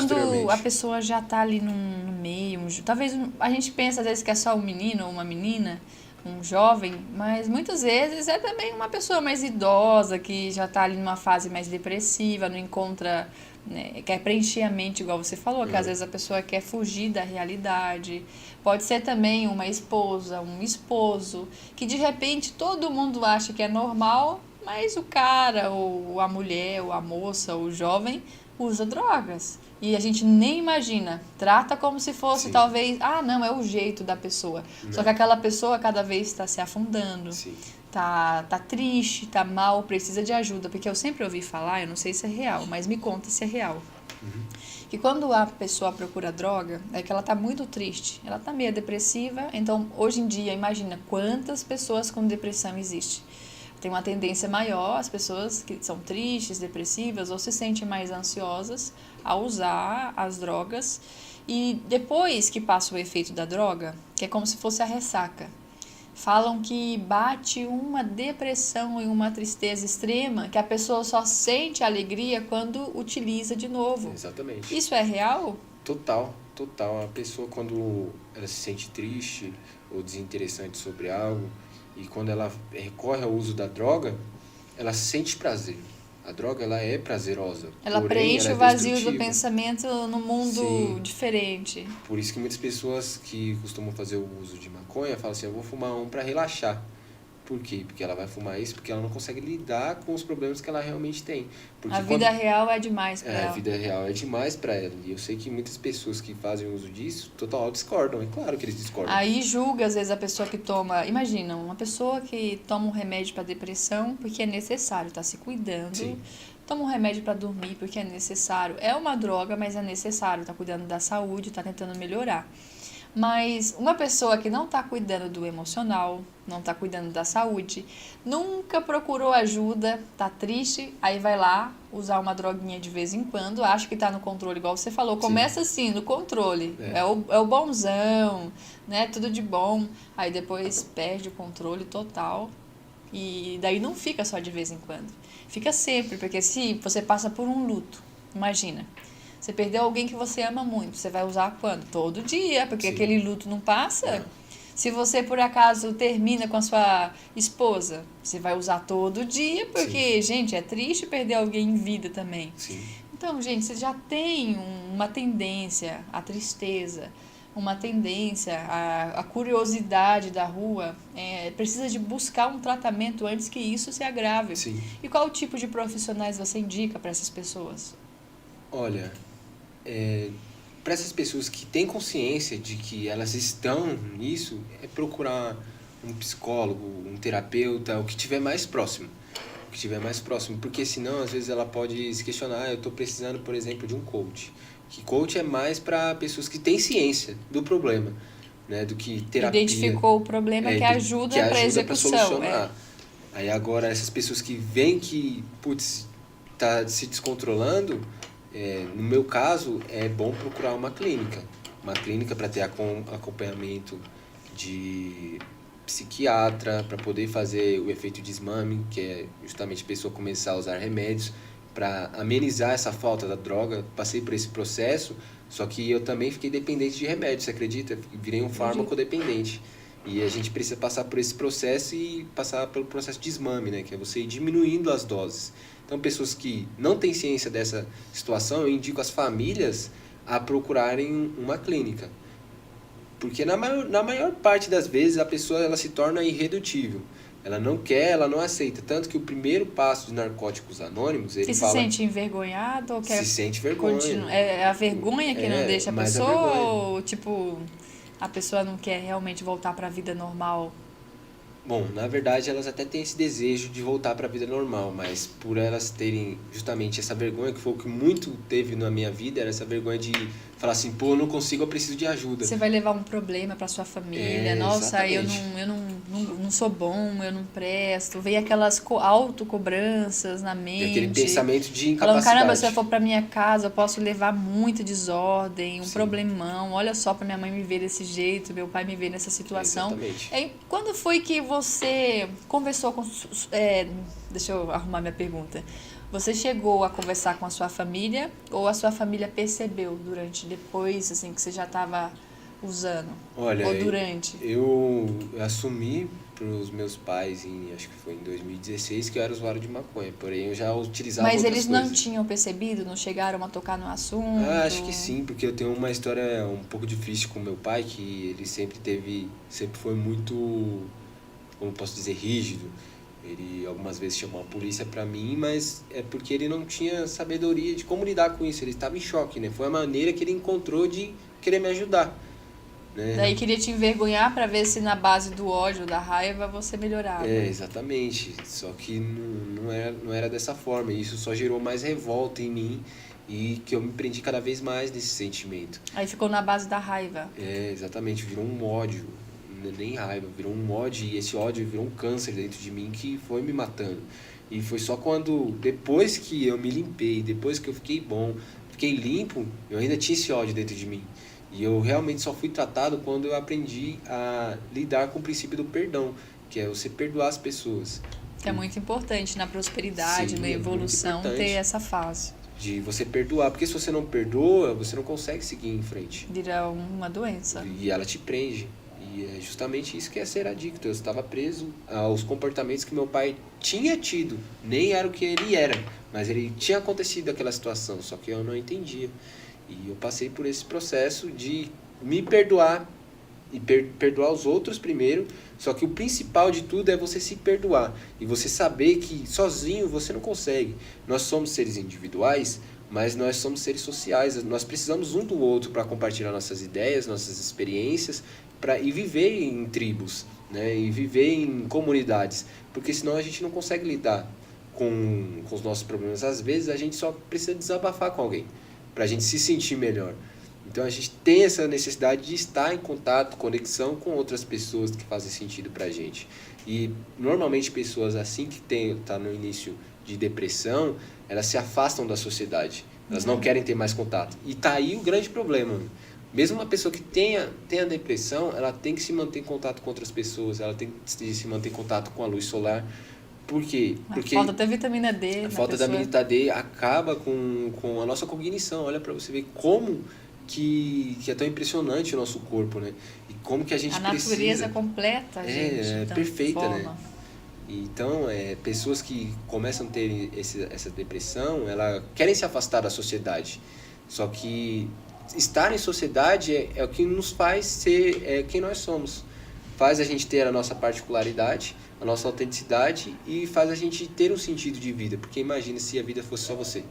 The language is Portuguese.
Quando a posteriormente. pessoa já tá ali no meio, talvez a gente pensa às vezes que é só um menino ou uma menina, um jovem, mas muitas vezes é também uma pessoa mais idosa que já tá ali numa fase mais depressiva, não encontra, né, quer preencher a mente, igual você falou, que às vezes a pessoa quer fugir da realidade. Pode ser também uma esposa, um esposo, que de repente todo mundo acha que é normal, mas o cara, ou a mulher, ou a moça, ou o jovem usa drogas. E a gente nem imagina. Trata como se fosse Sim. talvez, ah, não, é o jeito da pessoa. Só que Não. aquela pessoa cada vez está se afundando, Sim. tá triste, tá mal, precisa de ajuda. Porque eu sempre ouvi falar, eu não sei se é real, mas me conta se é real. Que quando a pessoa procura droga, é que ela tá muito triste, ela tá meio depressiva. Então, hoje em dia, imagina quantas pessoas com depressão existe. Tem uma tendência maior, as pessoas que são tristes, depressivas ou se sentem mais ansiosas a usar as drogas. E depois que passa o efeito da droga, que é como se fosse a ressaca, falam que bate uma depressão e uma tristeza extrema, que a pessoa só sente alegria quando utiliza de novo. Exatamente. Isso é real? Total, total. A pessoa, quando ela se sente triste ou desinteressante sobre algo, e quando ela recorre ao uso da droga, ela sente prazer. A droga, ela é prazerosa, Ela porém ela preenche é o vazio do destrutiva. pensamento num mundo Sim, diferente. por isso que muitas pessoas que costumam fazer o uso de maconha falam assim, eu vou fumar um para relaxar. Por quê? Porque ela vai fumar isso porque ela não consegue lidar com os problemas que ela realmente tem. A Porque vida quando real é demais para a ela. vida real é demais para ela. E eu sei que muitas pessoas que fazem uso disso, total discordam. É claro que eles discordam. Aí julga às vezes a pessoa que toma. Imagina, uma pessoa que toma um remédio para depressão porque é necessário, tá se cuidando. Sim, Toma um remédio para dormir porque é necessário. É uma droga, mas é necessário, tá cuidando da saúde, tá tentando melhorar. Mas uma pessoa que não está cuidando do emocional, não está cuidando da saúde, nunca procurou ajuda, tá triste, aí vai lá usar uma droguinha de vez em quando, acha que está no controle, igual você falou. sim. Começa assim, no controle, É, é o bonzão, né? Tudo de bom. Aí depois perde o controle total. E daí não fica só de vez em quando. Fica sempre, porque se você passa por um luto, imagina. Você perdeu alguém que você ama muito. Você vai usar quando? Todo dia, porque sim. aquele luto não passa. Não, Se você por acaso termina com a sua esposa, você vai usar todo dia, sim, porque, gente, é triste perder alguém em vida também. sim. Então, gente, você já tem uma tendência à tristeza, uma tendência à curiosidade da rua, precisa de buscar um tratamento antes que isso se agrave. Sim. E qual tipo de profissionais você indica para essas pessoas? Olha, para essas pessoas que têm consciência de que elas estão nisso, é procurar um psicólogo, um terapeuta, o que tiver mais próximo. O que tiver mais próximo, porque senão às vezes ela pode se questionar, eu estou precisando, por exemplo, de um coach. Que coach é mais para pessoas que têm ciência do problema, né, do que terapia, Identificou o problema que que ajuda para a ajuda para execução. solucionar. Aí agora essas pessoas que veem que, putz, tá se descontrolando, no meu caso, é bom procurar uma clínica. Uma clínica para ter acompanhamento de psiquiatra, para poder fazer o efeito desmame, que é justamente a pessoa começar a usar remédios para amenizar essa falta da droga. Passei por esse processo, só que eu também fiquei dependente de remédios, você acredita? Virei um Acredito. fármaco dependente. E a gente precisa passar por esse processo e passar pelo processo de desmame, né? Que é você ir diminuindo as doses. Então, pessoas que não têm ciência dessa situação, eu indico as famílias a procurarem uma clínica. Porque na maior parte das vezes a pessoa ela se torna irredutível. Ela não quer, ela não aceita. Tanto que o primeiro passo dos narcóticos anônimos, ele E se fala, sente envergonhado ou se quer sente vergonha. continuar? É a vergonha que não deixa a Mas a pessoa vergonha. ou, tipo, a pessoa não quer realmente voltar para a vida normal? Bom, na verdade elas até têm esse desejo de voltar para a vida normal, mas por elas terem justamente essa vergonha, que foi o que muito teve na minha vida, era essa vergonha de falar assim, pô, eu não consigo, eu preciso de ajuda. Você vai levar um problema para sua família. Nossa, Exatamente. não sou bom, eu não presto. Vem aquelas autocobranças na E aquele mente. pensamento de Falando, caramba, se eu incapacidade. for para minha casa, eu posso levar muita desordem, um Sim, problemão. Olha só para minha mãe me ver desse jeito, meu pai me ver nessa situação. exatamente. Quando foi que você conversou com. Deixa eu arrumar minha pergunta. Você chegou a conversar com a sua família ou a sua família percebeu depois, assim, que você já estava usando? Olha, Ou durante? eu assumi para os meus pais, acho que foi em 2016, que eu era usuário de maconha. Porém, eu já utilizava Mas outras eles coisas. não tinham percebido? Não chegaram a tocar no assunto? Acho que sim, porque eu tenho uma história um pouco difícil com meu pai, que ele sempre foi muito, como posso dizer, rígido. Ele algumas vezes chamou a polícia pra mim, mas é porque ele não tinha sabedoria de como lidar com isso. Ele estava em choque, né? Foi a maneira que ele encontrou de querer me ajudar, né? Daí queria te envergonhar pra ver se na base do ódio, da raiva, você melhorava. Exatamente. Só que não era dessa forma. E isso só gerou mais revolta em mim e que eu me prendi cada vez mais nesse sentimento. Aí ficou na base da raiva. Exatamente. Virou um ódio. Nem raiva, virou um ódio, e esse ódio virou um câncer dentro de mim que foi me matando. E foi só depois que eu me limpei, depois que eu fiquei bom, fiquei limpo, eu ainda tinha esse ódio dentro de mim. E eu realmente só fui tratado quando eu aprendi a lidar com o princípio do perdão, que é você perdoar as pessoas. Que é muito importante na prosperidade, Sim, na evolução, muito ter importante. essa fase. De você perdoar, porque se você não perdoa, você não consegue seguir em frente. Vira uma doença. E ela te prende. E é justamente isso que é ser adicto. Eu estava preso aos comportamentos que meu pai tinha tido. Nem era o que ele era, mas ele tinha acontecido aquela situação, só que eu não entendia. E eu passei por esse processo de me perdoar e perdoar os outros primeiro, só que o principal de tudo é você se perdoar e você saber que sozinho você não consegue. Nós somos seres individuais, mas nós somos seres sociais. Nós precisamos um do outro para compartilhar nossas ideias, nossas experiências, e viver em tribos, né? E viver em comunidades, porque senão a gente não consegue lidar com os nossos problemas. Às vezes a gente só precisa desabafar com alguém para a gente se sentir melhor. Então a gente tem essa necessidade de estar em contato, conexão com outras pessoas que fazem sentido para a gente. E normalmente pessoas assim que tá no início de depressão, elas se afastam da sociedade. Elas não querem ter mais contato. E tá aí o grande problema. Mesmo uma pessoa que tenha depressão, ela tem que se manter em contato com outras pessoas, ela tem que se manter em contato com a luz solar. Por quê? Porque falta até vitamina D. A falta da vitamina D acaba com a nossa cognição. Olha para você ver como que é tão impressionante o nosso corpo, né? E como que a gente precisa... A natureza completa, gente. É perfeita, né? Então, pessoas que começam a ter essa depressão, elas querem se afastar da sociedade. Só que estar em sociedade é o que nos faz ser quem nós somos. Faz a gente ter a nossa particularidade, a nossa autenticidade e faz a gente ter um sentido de vida. Porque imagina se a vida fosse só você.